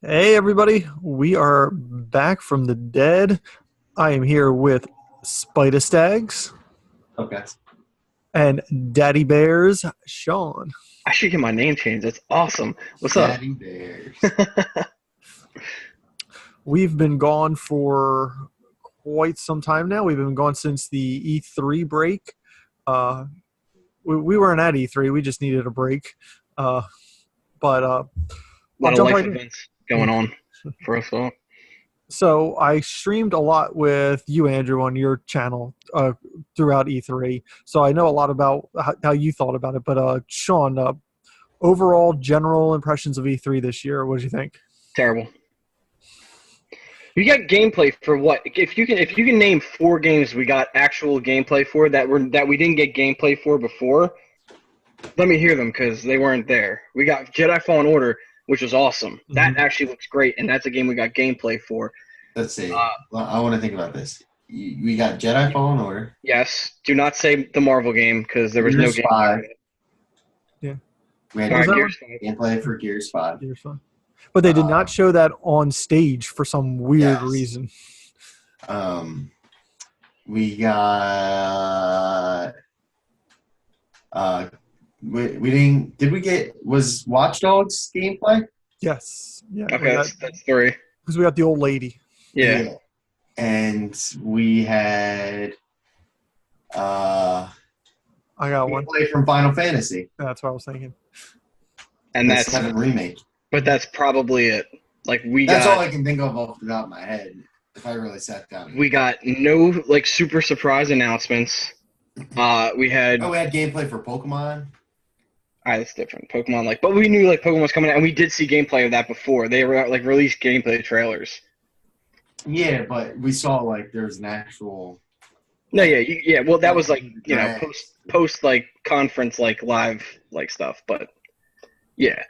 Hey, everybody. We are back from the dead. I am here with Spider Stags Okay. and Daddy Bears, Sean. I should get my name changed. That's awesome. What's up? Daddy Bears. We've been gone for quite some time now. We've been gone since the E3 break. Uh, we weren't at E3, we just needed a break. Uh, but A I'll lot of jump life right in. events Yeah. going on for us all. So I streamed a lot with you, Andrew, on your channel throughout E3. So I know a lot about how you thought about it. But Sean, overall general impressions of E3 this year, what did you think? Terrible. You got gameplay for what? If you can name four games we got actual gameplay for that we didn't get gameplay for before, let me hear them because they weren't there. We got Jedi Fallen Order, which was awesome. That Hmm. actually looks great, and that's a game we got gameplay for. Let's see. Uh, Well, I want to think about this. We got Jedi Fallen Order, yes, do not say the Marvel game because there was no Gears gameplay 5. for that. Yeah. We What All was had right, that one? Gears 5. gameplay for Gears 5. Gears fun. But they did not Uh, show that on stage for some weird yes. reason. Um, we got. Uh, we didn't. Did we get. Was Watch Dogs gameplay? Yes. Yeah. We Okay, got that's three. because we got the old lady. Yeah. Yeah. And we had. Uh, I got one. gameplay from Final Fantasy, That's what I was thinking. And the that's 7 remake. but that's probably it. Like we That's all got I can think of off the top of my head. If I really sat down. we got no like super surprise announcements. We had Oh, we had gameplay for Pokemon. that's different. Pokemon but we knew like Pokemon was coming out and we did see gameplay of that before. They were like released gameplay trailers. Yeah, but we saw like there's an actual. No, yeah, yeah. Well, that was like Dragons. post like conference like live like stuff. But yeah,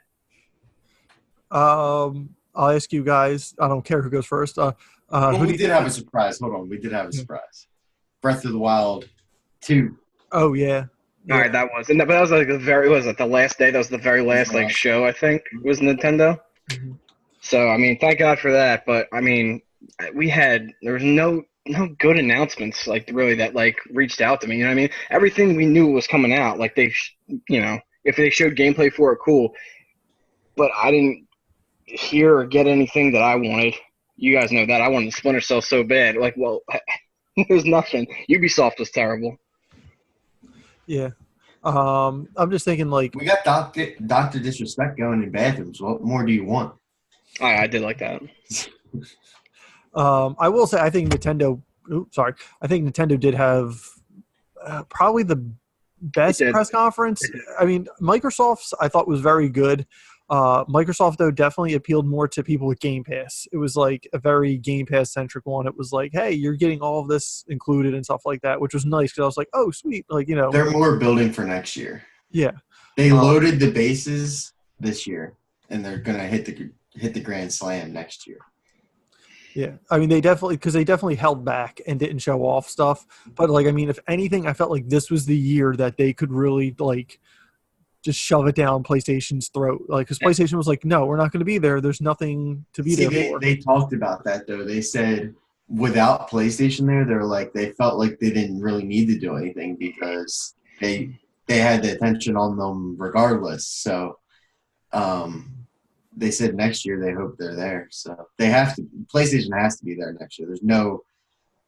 I'll ask you guys. I don't care who goes first. Well, Who do we you did think? have a surprise. Hold on, we did have a surprise. Breath of the Wild 2 Oh yeah, all yeah. right, but that was like the very was it the last day? That was the very was last the like last. show I think was Nintendo. Mhm. So I mean, thank God for that. But I mean, there was no good announcements like really that like reached out to me. You know what I mean? Everything we knew was coming out. Like if they showed gameplay for it, cool. But I didn't hear or get anything that I wanted. You guys know that I wanted Splinter Cell so bad. Like, well, there's nothing. Ubisoft was terrible. Yeah. I'm just thinking like We got Doctor Disrespect going in bathrooms. What more do you want? I did like that. I will say I think Nintendo. Oops, sorry. I think Nintendo did have probably the It best did. press conference. I mean, Microsoft's I thought was very good. Microsoft though definitely appealed more to people with Game Pass. It was like a very Game Pass centric one. It was like, hey, you're getting all of this included and stuff like that, which was nice because I was like, oh, sweet, like They're more building for next year. yeah. They Um, loaded the bases this year, and they're gonna hit the grand slam next year. Yeah, I mean they definitely held back and didn't show off stuff. But like, I mean, if anything, I felt like this was the year that they could really like just shove it down PlayStation's throat. Like, because PlayStation was like, no, we're not going to be there. There's nothing to be See, there they, for. they talked about that though. They said without PlayStation there, they're like they felt like they didn't really need to do anything because they had the attention on them regardless. So they said next year they hope they're there. So they have to. PlayStation has to be there next year.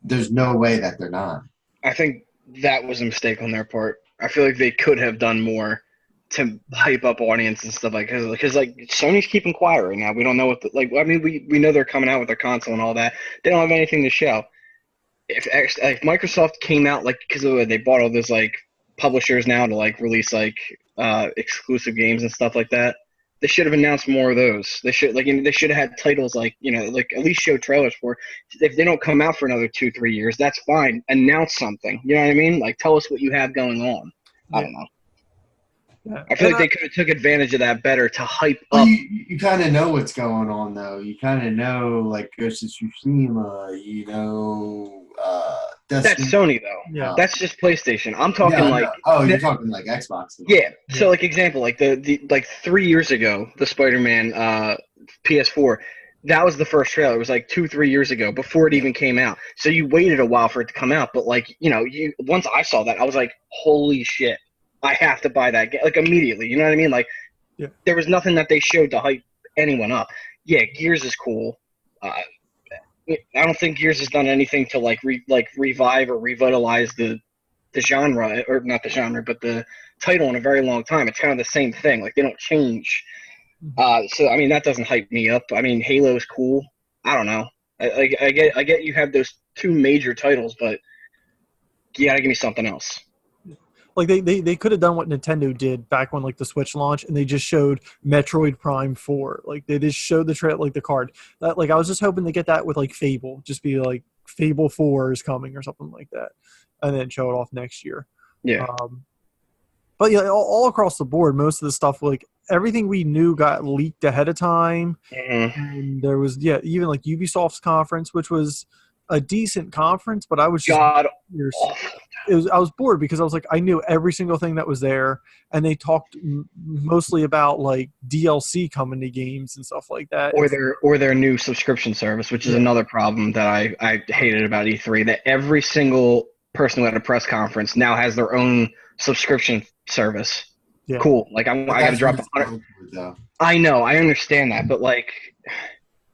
There's no way that they're not. I think that was a mistake on their part. I feel like they could have done more to hype up audience and stuff because like Sony's keeping quiet right now. We don't know I mean we know they're coming out with their console and all that. They don't have anything to show. If Microsoft came out like because they bought all those like publishers now to like release like exclusive games and stuff like that. They should have announced more of those. They should they should have had titles like like at least show trailers for. If they don't come out for another 2-3 years, that's fine. Announce something. You know what I mean? Like tell us what you have going on. I Yeah, don't know. yeah. I feel And like they could have took advantage of that better to hype Well, up. you kind of know what's going on though. You kind of know like Ghost of Tsushima. That's Destiny. Sony though. yeah, That's just PlayStation. I'm talking No, like no. Oh, you're talking like Xbox. yeah. yeah, So like example, like the like 3 years ago, the Spider-Man PS4. That was the first trailer. It was like 2-3 years ago before it even came out. So you waited a while for it to come out. But like, you once I saw that, I was like, holy shit, I have to buy that game like immediately. You know what I mean? Like, there was nothing that they showed to hype anyone up. Yeah, Gears is cool. I don't think Gears has done anything to revive or revitalize the genre, or not the genre, but the title in a very long time. It's kind of the same thing. Like, they don't change. So I mean, that doesn't hype me up. I mean, Halo is cool. I don't know. I get you have those two major titles, but you gotta give me something else. Like they could have done what Nintendo did back when like the Switch launched, and they just showed Metroid Prime 4. Like they just showed the card. That, like I was just hoping to get that with like Fable, just be like Fable 4 is coming or something like that, and then show it off next year. Yeah. But yeah, all across the board, most of the stuff, like everything we knew got leaked ahead of time. Mm-hmm. And there was, even like Ubisoft's conference, which was a decent conference, but I was just I was bored because I was like, I knew every single thing that was there, and they talked mostly about like DLC coming to games and stuff like that, or their new subscription service, which is another problem that I hated about E3. That every single person who had a press conference now has their own subscription service. Yeah. Cool. Like I got to drop 100. I know, I understand that, but like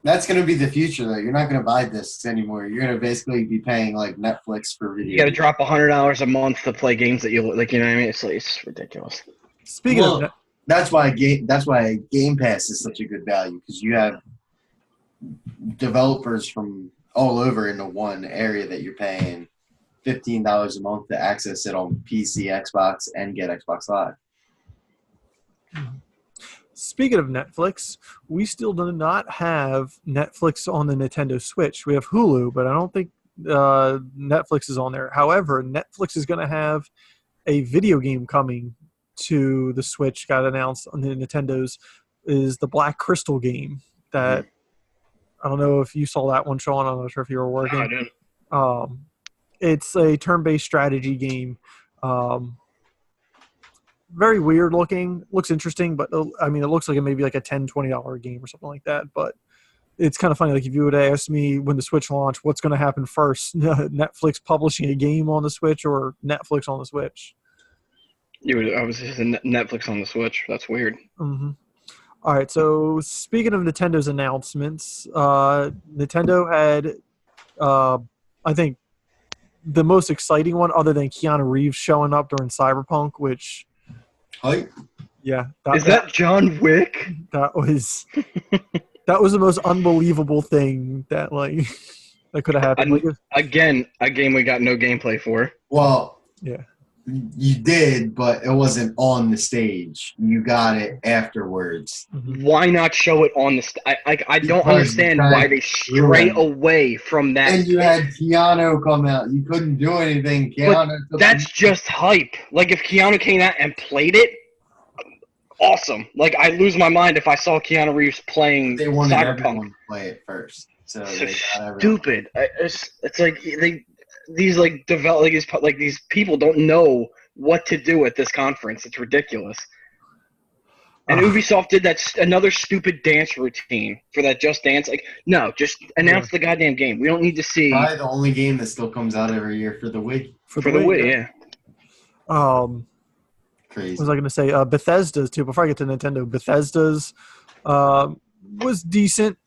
that's going to be the future, though. You're not going to buy discs anymore. You're going to basically be paying like Netflix for video. You got to drop $100 a month to play games that you like. You know what I mean? It's ridiculous. Speaking of that, that's why Game Pass is such a good value, because you have developers from all over into one area that you're paying $15 a month to access it on PC, Xbox, and get Xbox Live. Speaking of Netflix, we still do not have Netflix on the Nintendo Switch. We have Hulu, but I don't think Netflix is on there. However, Netflix is going to have a video game coming to the Switch. Got announced on the Nintendo's is the Black Crystal game. That I don't know if you saw that one, Sean. I'm not sure if you were working. No, I didn't. It's a turn-based strategy game. Very weird looking. Looks interesting, but I mean, it looks like it may be like a $10, $20 game or something like that. But it's kind of funny. Like if you would have asked me when the Switch launched, what's going to happen first? Netflix publishing a game on the Switch or Netflix on the Switch? I was just Netflix on the Switch. That's weird. Mm-hmm. All right. So speaking of Nintendo's announcements, Nintendo had, I think, the most exciting one, other than Keanu Reeves showing up during Cyberpunk, which. Hi. Yeah. Is that John Wick? That was the most unbelievable thing that could have happened. Again, a game we got no gameplay for. Well, yeah. You did, but it wasn't on the stage. You got it afterwards. Mm-hmm. Why not show it on the I don't understand why they stray away from that. And you had Keanu come out. You couldn't do anything. Keanu. That's just hype. Like, if Keanu came out and played it, awesome. Like, I'd lose my mind if I saw Keanu Reeves playing they wanted Cyberpunk. Everyone to play it first. So they got stupid. It's like these people don't know what to do at this conference. It's ridiculous. And Ubisoft did another stupid dance routine for that Just Dance. Like, no, just announce the goddamn game. We don't need to see. Probably the only game that still comes out every year for the Wii. For the Wii, yeah. Crazy. What was I going to say? Bethesda's too. Before I get to Nintendo, Bethesda's was decent.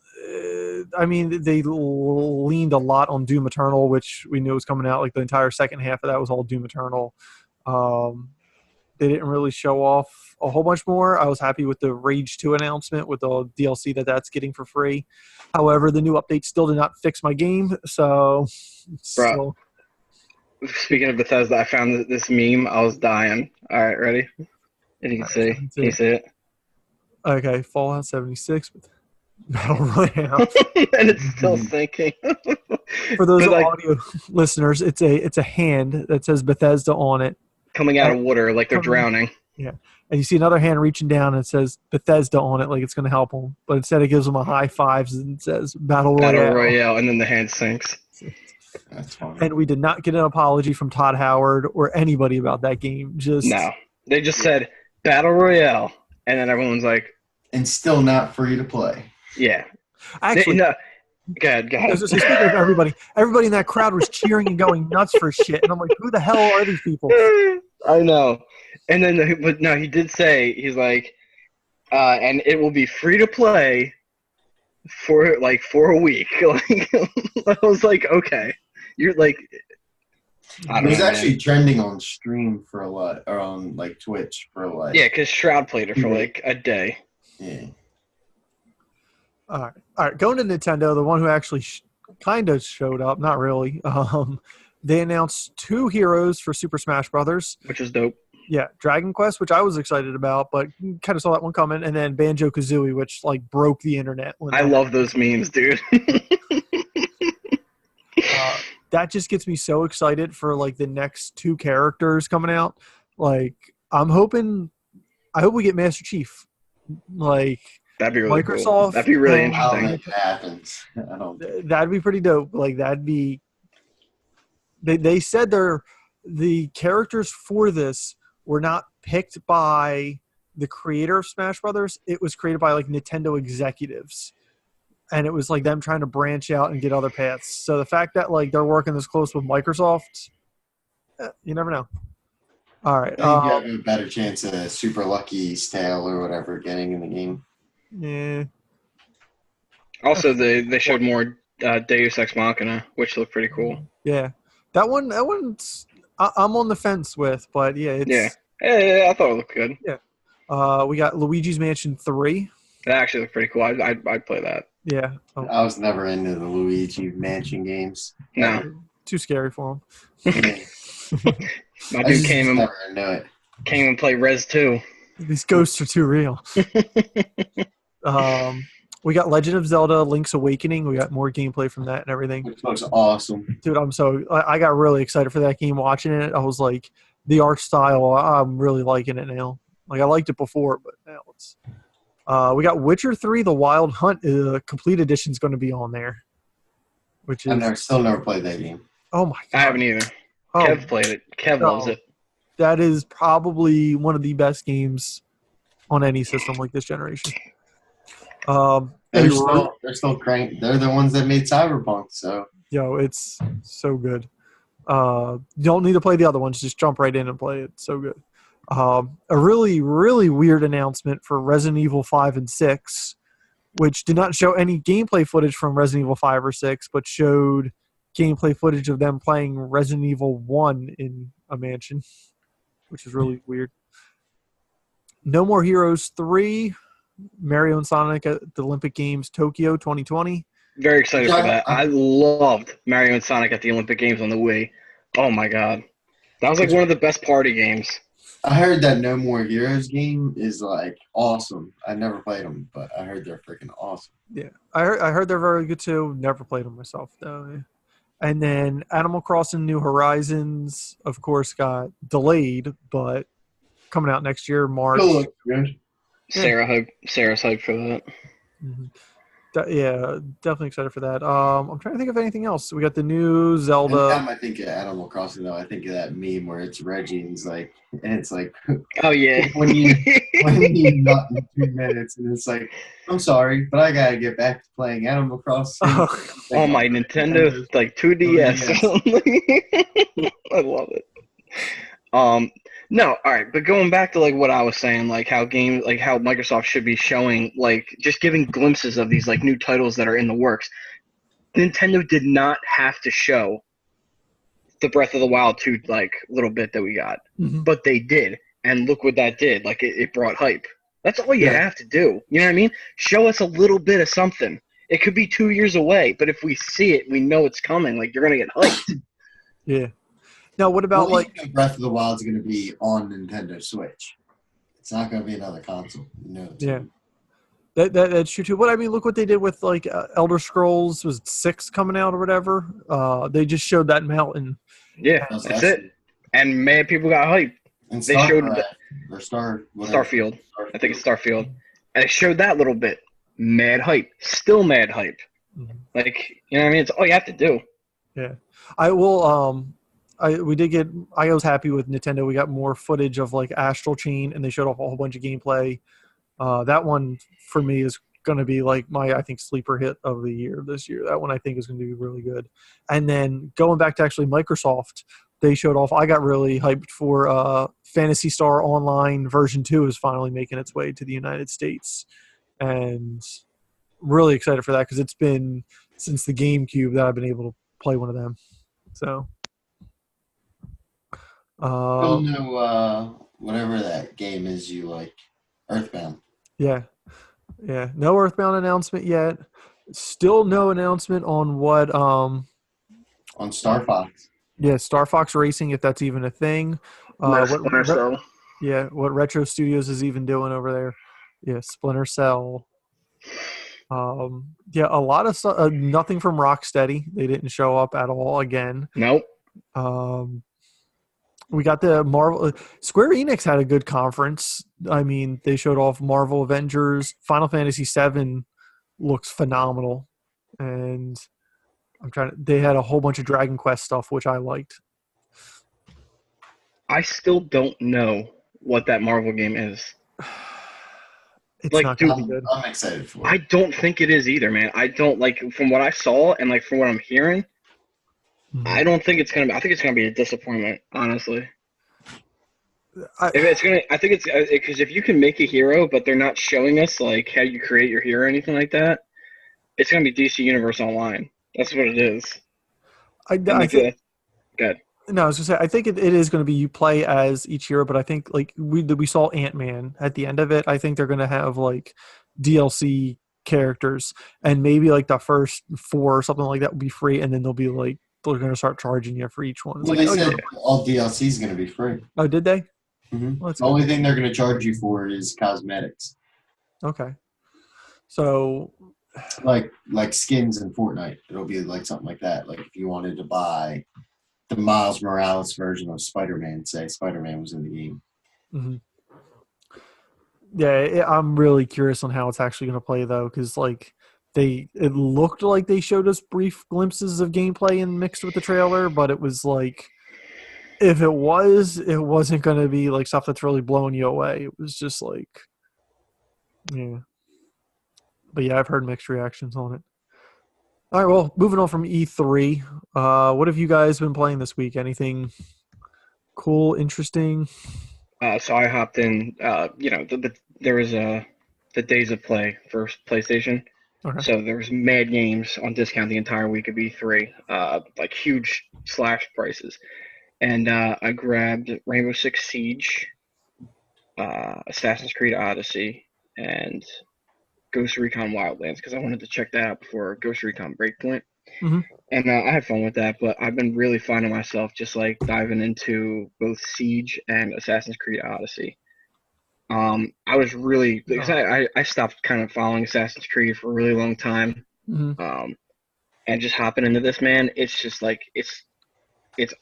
I mean, they leaned a lot on Doom Eternal, which we knew was coming out. Like the entire second half of that was all Doom Eternal. They didn't really show off a whole bunch more. I was happy with the Rage 2 announcement with the DLC that's getting for free. However, the new update still did not fix my game. So, speaking of Bethesda, I found this meme. I was dying. All right, ready? And you can see. Can you see it? Okay, Fallout 76 with Battle Royale. And it's still sinking. For those audio listeners, it's a hand that says Bethesda on it. Coming out of water like they're drowning. Yeah. And you see another hand reaching down and it says Bethesda on it like it's going to help them. But instead it gives them a high fives and it says Battle Royale. And then the hand sinks. That's fine. And we did not get an apology from Todd Howard or anybody about that game. No. They just said Battle Royale. And then everyone's like. And still not free to play. Yeah. Actually, No. Go ahead. I was just saying, speaking of everybody in that crowd was cheering and going nuts for shit, and I'm like, who the hell are these people? I know. And then, but no, he did say, he's like, and it will be free to play for a week. Like, I was like, okay, you're like, I It don't was know, actually man. trending on stream for a lot, or on like Twitch for a lot. Yeah, because Shroud played it for like a day. Yeah. All right. Going to Nintendo, the one who actually kind of showed up, not really. They announced 2 heroes for Super Smash Brothers. Which is dope. Yeah, Dragon Quest, which I was excited about, but kind of saw that one coming, and then Banjo Kazooie, which like broke the internet. I love those memes, dude. That just gets me so excited for like the next 2 characters coming out. Like, I hope we get Master Chief. Like, That'd be really Microsoft. cool. That'd be really I don't interesting. think it happens. I don't. That'd be pretty dope. Like, that'd be. They said the characters for this were not picked by the creator of Smash Brothers. It was created by like Nintendo executives, and it was like them trying to branch out and get other paths. So the fact that like they're working this close with Microsoft, you never know. All right. I think you have a better chance of Super Lucky's tail or whatever getting in the game. Yeah. Also, they showed more Deus Ex Machina, which looked pretty cool. Yeah. That one's I'm on the fence with, but yeah, it's Yeah, I thought it looked good. Yeah. We got Luigi's Mansion 3. That actually looked pretty cool. I'd play that. Yeah. Oh, I was never into the Luigi Mansion games. No, too scary for him. Yeah. my I dude just came never into it. and played Res 2. These ghosts are too real. We got Legend of Zelda: Link's Awakening. We got more gameplay from that and everything. Which looks awesome. Dude, I got really excited for that game watching it. I was like, the art style, I'm really liking it now. Like, I liked it before, but now it's. We got Witcher 3: The Wild Hunt. Complete edition is going to be on there, which is. I've still never played that game. Oh my god! I haven't either. Oh, Kev played it. Kev loves it. that is probably one of the best games on any system like this generation. They're still crank. They're the ones that made Cyberpunk. So it's so good. You don't need to play the other ones. Just jump right in and play it. So good. A really, really weird announcement for Resident Evil 5 and 6, which did not show any gameplay footage from Resident Evil 5 or 6, but showed gameplay footage of them playing Resident Evil 1 in a mansion, which is really weird. No More Heroes 3, Mario and Sonic at the Olympic Games Tokyo 2020. Very excited for that. I loved Mario and Sonic at the Olympic Games on the Wii. Oh my god. That was like one of the best party games. I heard that No More Heroes game is like awesome. I never played them, but I heard they're freaking awesome. Yeah, I heard they're very good too. Never played them myself though. And then Animal Crossing New Horizons, of course, got delayed, but coming out next year, March. Still looks good. Sarah's hyped for that. Mm-hmm. Yeah, definitely excited for that. I'm trying to think of anything else. We got the new Zelda. Anytime I think of Animal Crossing, though, I think of that meme where it's Reggie and it's like, Oh yeah. when you not in 2 minutes, and it's like, I'm sorry, but I gotta get back to playing Animal Crossing. Oh my Nintendo like 2DS. I love it. No, all right, but going back to like what I was saying, like how Microsoft should be showing, like just giving glimpses of these like new titles that are in the works. Nintendo did not have to show the Breath of the Wild 2 like little bit that we got, but they did, and look what that did. Like it brought hype. That's all you have to do. You know what I mean? Show us a little bit of something. It could be 2 years away, but if we see it, we know it's coming. Like you're gonna get hyped. Yeah. Now, what about Breath of the Wild is going to be on Nintendo Switch? It's not going to be another console. Yeah, that's true too. But I mean, look what they did with like Elder Scrolls was 6 coming out or whatever. They just showed that mountain. Yeah, that's it. And mad people got hyped. And they showed Starfield. I think it's Starfield, and they showed that little bit. Mad hype, still mad hype. Like you know what I mean? It's all you have to do. Yeah, I will. I was happy with Nintendo. We got more footage of like Astral Chain, and they showed off a whole bunch of gameplay. That one for me is going to be like my, I think, sleeper hit of the year this year. That one I think is going to be really good. And then going back to actually Microsoft, they showed off. I got really hyped for Phantasy Star Online version 2 is finally making its way to the United States. And really excited for that because it's been since the GameCube that I've been able to play one of them. So, Still no, whatever that game is you like, Earthbound. yeah. No Earthbound announcement yet. Still no announcement on what On Star Fox. Yeah, Star Fox Racing, if that's even a thing. Splinter Cell. What Retro Studios is even doing over there. Yeah, Splinter Cell. A lot of stuff. Nothing from Rocksteady. They didn't show up at all again. Nope. We got the Marvel. Square Enix had a good conference. I mean, they showed off Marvel Avengers. Final Fantasy VII looks phenomenal, and they had a whole bunch of Dragon Quest stuff, which I liked. I still don't know what that Marvel game is. It's like, not dude, gonna be good. I'm excited for it. I don't think it is either, man. I don't like from what I saw and like from what I'm hearing. Mm-hmm. I don't think it's gonna be. I think it's gonna be a disappointment, honestly. I think it's because if you can make a hero, but they're not showing us like how you create your hero or anything like that, it's gonna be DC Universe Online. That's what it is. I think. Good. No, I was gonna say I think it is going to be you play as each hero, but I think like we saw Ant-Man at the end of it. I think they're going to have like DLC characters, and maybe like the first 4 or something like that will be free, and then they'll be like they're going to start charging you for each one. It's Well, like, they said all DLC is going to be free. Oh, did they? Mm-hmm. Well, the only thing they're going to charge you for is cosmetics. Okay. So, like skins in Fortnite, it'll be like something like that. Like if you wanted to buy the Miles Morales version of Spider-Man, say Spider-Man was in the game. mm-hmm. Yeah, I'm really curious on how it's actually going to play though, because like it looked like they showed us brief glimpses of gameplay and mixed with the trailer, but it was like if it wasn't going to be like stuff that's really blowing you away. It was just like, yeah. But yeah, I've heard mixed reactions on it. All right, well, moving on from E3, what have you guys been playing this week? Anything cool, interesting? So I hopped in. There was the Days of Play for PlayStation. Okay. So there was mad games on discount the entire week of E3, like huge slash prices. And I grabbed Rainbow Six Siege, Assassin's Creed Odyssey, and Ghost Recon Wildlands because I wanted to check that out before Ghost Recon Breakpoint. Mm-hmm. And I had fun with that, but I've been really finding myself just like diving into both Siege and Assassin's Creed Odyssey. I was really because I stopped kind of following Assassin's Creed for a really long time. Mm-hmm. And just hopping into this, man, it's just like it's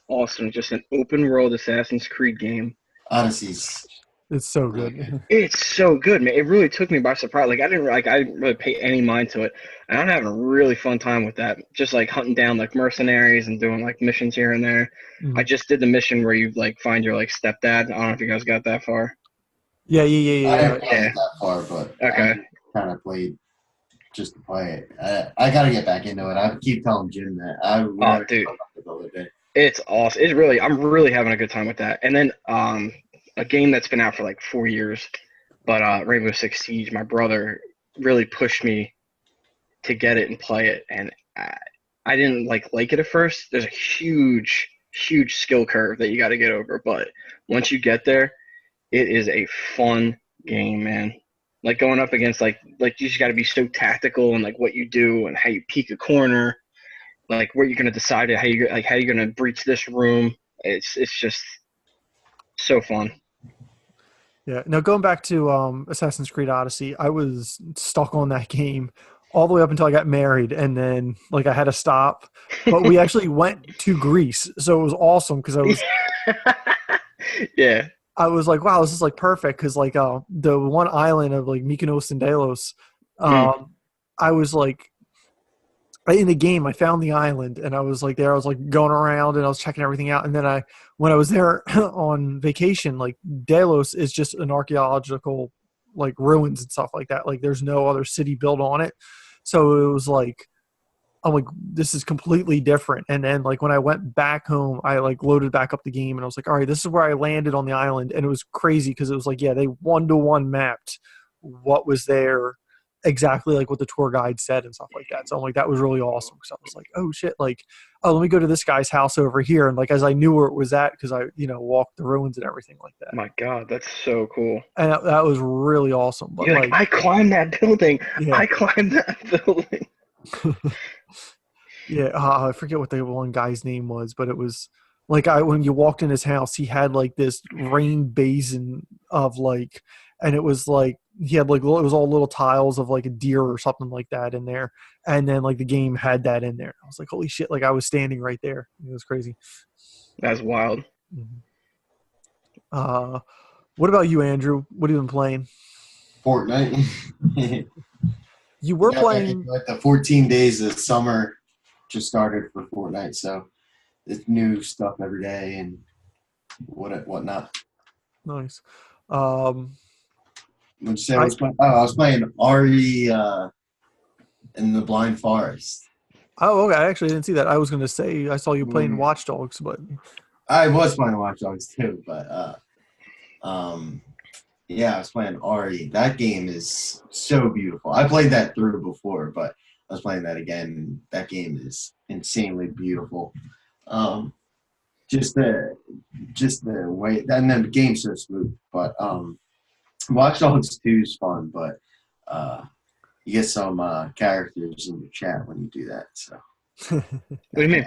awesome. Just an open world Assassin's Creed game. Odyssey's. It's so good. It's so good, man. It really took me by surprise. I didn't really pay any mind to it. And I'm having a really fun time with that. Just like hunting down like mercenaries and doing like missions here and there. Mm-hmm. I just did the mission where you like find your like stepdad. I don't know if you guys got that far. Yeah. I didn't play it that far, but okay. I kind of played just to play it. I got to get back into it. I keep telling Jim that. Dude, it's awesome. I'm really having a good time with that. And then a game that's been out for like 4 years, but Rainbow Six Siege, my brother really pushed me to get it and play it, and I didn't like it at first. There's a huge skill curve that you got to get over, but once you get there, it is a fun game, man. Like going up against like you just got to be so tactical and like what you do and how you peek a corner, like where you're gonna decide how you're gonna breach this room. It's just so fun. Yeah. Now going back to Assassin's Creed Odyssey, I was stuck on that game all the way up until I got married, and then like I had to stop. But we actually went to Greece, so it was awesome because I was. Yeah. I was like, wow, this is like perfect because like the one island of like Mykonos and Delos, I was like. In the game, I found the island, and I was like there. I was like going around, and I was checking everything out. And then when I was there on vacation, like Delos is just an archaeological like ruins and stuff like that. Like there's no other city built on it. So it was like, I'm like, this is completely different. And then like when I went back home, I like loaded back up the game and I was like, all right, this is where I landed on the island. And it was crazy because it was like, yeah, they 1-to-1 mapped what was there exactly like what the tour guide said and stuff like that. So I'm like, that was really awesome. Because I was like, oh shit, like, oh, let me go to this guy's house over here. And like as I knew where it was at because I, walked the ruins and everything like that. My God, that's so cool. And that was really awesome. But You're like, I climbed that building. Yeah. I climbed that building. Yeah, I forget what the one guy's name was, but it was like when you walked in his house, he had like this rain basin of like, and it was like he had like it was all little tiles of like a deer or something like that in there, and then like the game had that in there. I was like, holy shit! Like I was standing right there. It was crazy. That's wild. Mm-hmm. What about you, Andrew? What have you been playing? Fortnite. You were playing like the 14 days of summer just started for Fortnite, so it's new stuff every day and whatnot. Nice. What'd you say I was playing? Oh, I was playing Ari in the Blind Forest. Oh, okay. I actually didn't see that. I was going to say I saw you playing Watch Dogs, but I was playing Watch Dogs too, but yeah, I was playing Ari. That game is so beautiful. I played that through before, but I was playing that again. That game is insanely beautiful. Just the way, and then the game's so smooth. But Watch Dogs 2 is fun, but you get some characters in your chat when you do that. So, what do you mean?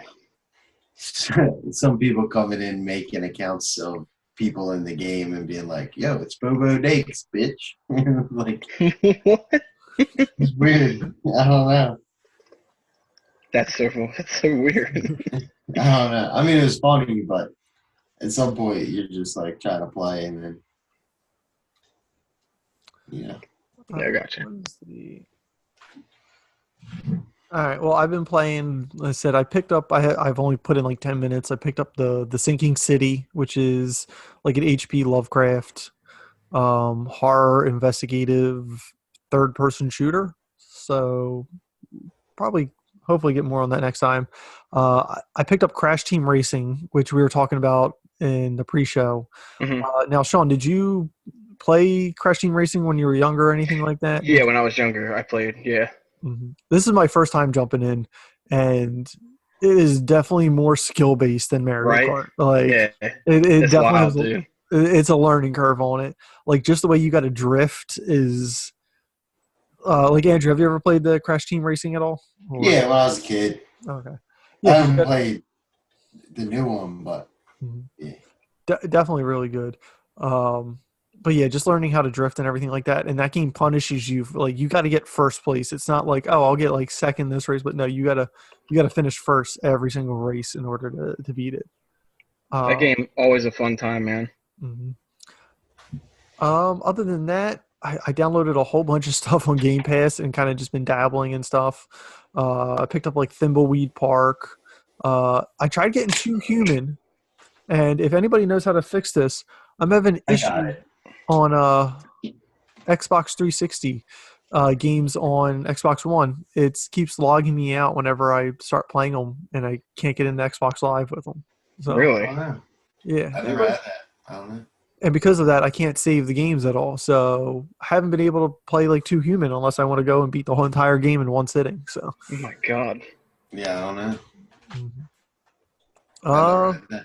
Some people coming in making accounts of people in the game and being like, "Yo, it's Bobo Dakes, bitch." Like, What? it's weird. I don't know. That's so weird. I don't know. I mean, it was funny, but at some point, you're just like trying to play, and then Yeah, I gotcha. All right. Well, I've been playing. Like I said, I picked up. I've only put in like 10 minutes. I picked up the Sinking City, which is like an HP Lovecraft horror investigative third-person shooter. So probably, hopefully, get more on that next time. I picked up Crash Team Racing, which we were talking about in the pre-show. Mm-hmm. Now, Sean, did you play Crash Team Racing when you were younger or anything like that? Yeah, when I was younger, I played. Yeah. Mm-hmm. This is my first time jumping in, and it is definitely more skill based than Mario Kart. Like, yeah, it definitely wild, has dude. It's a learning curve on it. Like, just the way you got to drift is. Like, Andrew, have you ever played the Crash Team Racing at all? Or? yeah, when I was a kid. Okay. Yeah, I haven't played the new one, but yeah. Definitely really good. But yeah, just learning how to drift and everything like that. And that game punishes you. Like, you got to get first place. It's not like, oh, I'll get like second this race, but no, you gotta finish first every single race in order to beat it. That game always a fun time, man. Mm-hmm. Other than that, I downloaded a whole bunch of stuff on Game Pass and kind of just been dabbling and stuff. I picked up like Thimbleweed Park. I tried getting Too Human, and if anybody knows how to fix this, I'm having issue on Xbox 360 games on Xbox One. It keeps logging me out whenever I start playing them, and I can't get into Xbox Live with them. So, really? I don't know. Yeah. I've never had that. I don't know. And because of that, I can't save the games at all. So I haven't been able to play like Too Human unless I want to go and beat the whole entire game in one sitting. So. Oh my God. Yeah, I don't know. Mm-hmm.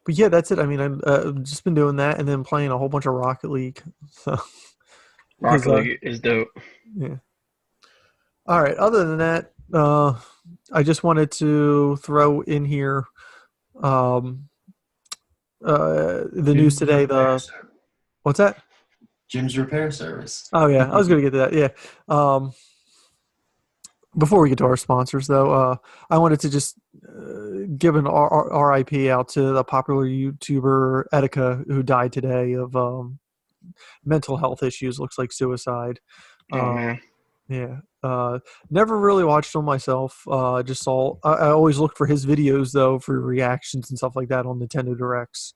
But yeah, that's it. I mean, I've just been doing that and then playing a whole bunch of Rocket League. So. Rocket League is dope. Yeah. All right. Other than that, I just wanted to throw in here the news today. What's that? Jim's Repair Service. Oh yeah, I was going to get to that. Yeah. Before we get to our sponsors, though, I wanted to just give an RIP out to the popular YouTuber Etika, who died today of mental health issues. Looks like suicide. Oh man. Yeah. Never really watched him myself. Just saw. I always looked for his videos though for reactions and stuff like that on Nintendo Directs.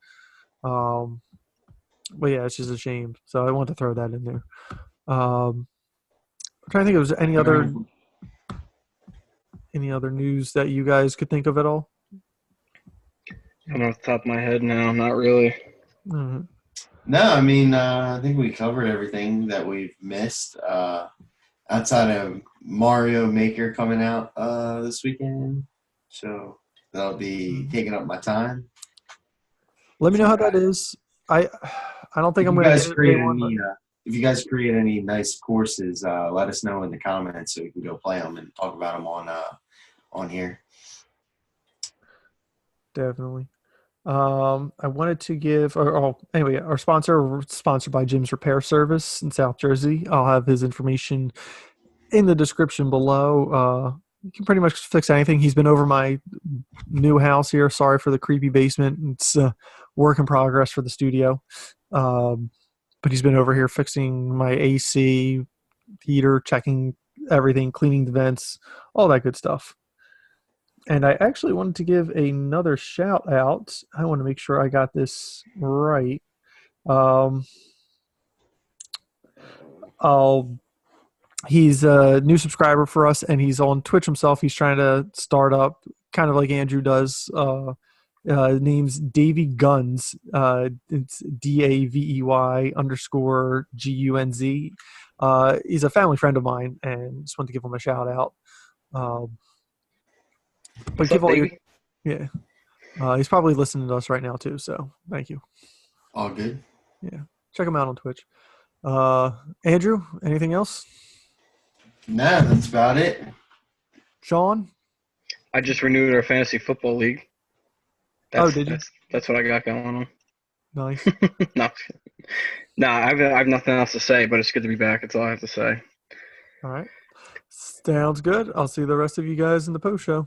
But yeah, it's just a shame. So I wanted to throw that in there. I'm trying to think if there's any other news that you guys could think of at all. And off the top of my head now, not really. Mhm. No, I mean, I think we covered everything that we've missed. Outside of Mario Maker coming out this weekend, so that'll be taking up my time. Let me know So, how that is. I don't think if I'm you going to guys get it day create one, but any, if you guys create any nice courses, let us know in the comments so we can go play them and talk about them on here. definitely. I wanted to give, anyway, our sponsor, sponsored by Jim's Repair Service in South Jersey. I'll have his information in the description below. You can pretty much fix anything. He's been over my new house here. Sorry for the creepy basement. It's a work in progress for the studio. But he's been over here fixing my AC, heater, checking everything, cleaning the vents, all that good stuff. And I actually wanted to give another shout out. I want to make sure I got this right. Um, I'll He's a new subscriber for us, and he's on Twitch himself. He's trying to start up, kind of like Andrew does. Name's Davy Guns. It's DAVEY_GUNZ. He's a family friend of mine, and just wanted to give him a shout out. But What's give up, all your, baby? yeah. He's probably listening to us right now too. So thank you. All good. Yeah, check him out on Twitch. Andrew, anything else? Nah, that's about it. Sean? I just renewed our fantasy football league. Oh, did you? That's what I got going on. Nice. No, no, I've nothing else to say, but it's good to be back. That's all I have to say. All right. Sounds good. I'll see the rest of you guys in the post show.